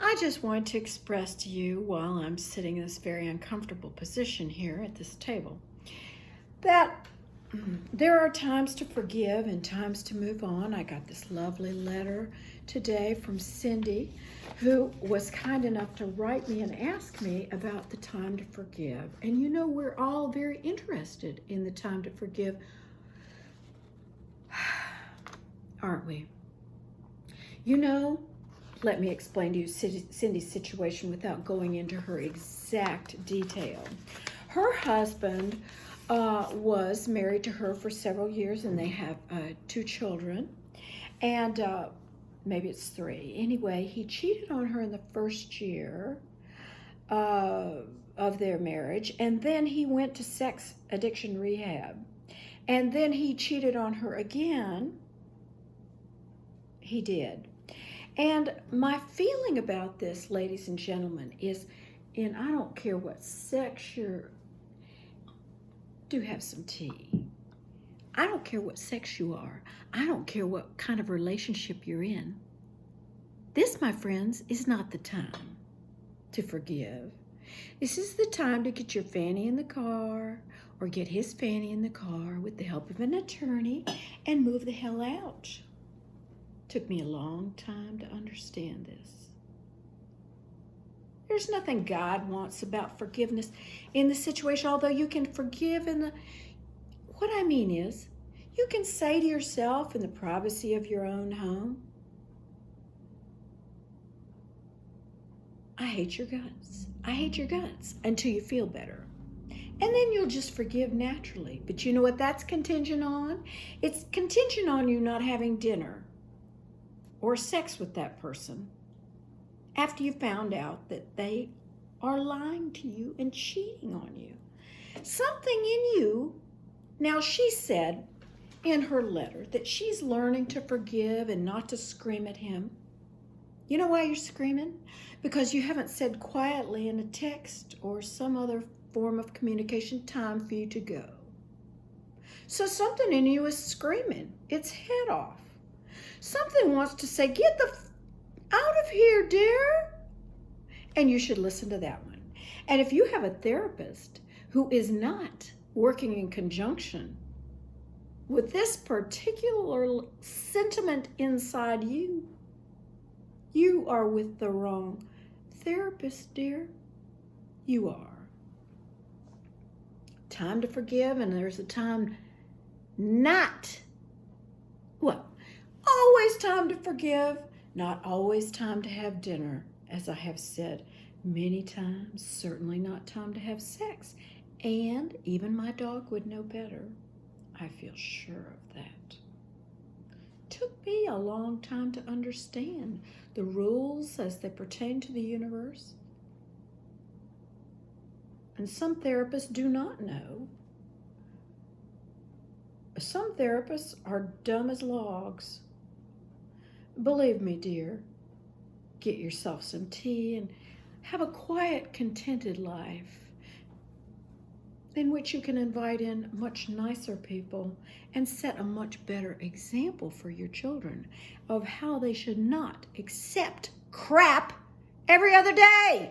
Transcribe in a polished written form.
I just want to express to you while I'm sitting in this very uncomfortable position here at this table that there are times to forgive and times to move on. I got this lovely letter today from Cindy, who was kind enough to write me and ask me about the time to forgive. And you know, we're all very interested in the time to forgive, aren't we? You know, let me explain to you Cindy's situation without going into her exact detail. Her husband was married to her for several years, and they have 2 children, and maybe it's 3. Anyway, he cheated on her in the first year of their marriage, and then he went to sex addiction rehab, and then he cheated on her again. He did. And my feeling about this, ladies and gentlemen, is, and I don't care what sex you're, do have some tea. I don't care what sex you are. I don't care what kind of relationship you're in. This, my friends, is not the time to forgive. This is the time to get your fanny in the car or get his fanny in the car with the help of an attorney and move the hell out. Took me a long time to understand this. There's nothing God wants about forgiveness in the situation, although you can forgive what I mean is, you can say to yourself in the privacy of your own home, I hate your guts. I hate your guts, until you feel better. And then you'll just forgive naturally. But you know what that's contingent on? It's contingent on you not having dinner or sex with that person after you found out that they are lying to you and cheating on you. Something in you, now she said in her letter that she's learning to forgive and not to scream at him. You know why you're screaming? Because you haven't said quietly in a text or some other form of communication, time for you to go. So something in you is screaming its head off. Something wants to say, get the out of here, dear. And you should listen to that one. And if you have a therapist who is not working in conjunction with this particular sentiment inside you, you are with the wrong therapist, dear. You are. Time to forgive, and there's a time not. Well, always time to forgive, not always time to have dinner, as I have said many times, certainly not time to have sex. And even my dog would know better. I feel sure of that. Took me a long time to understand the rules as they pertain to the universe. And some therapists do not know. Some therapists are dumb as logs. Believe me, dear, get yourself some tea and have a quiet, contented life in which you can invite in much nicer people and set a much better example for your children of how they should not accept crap every other day.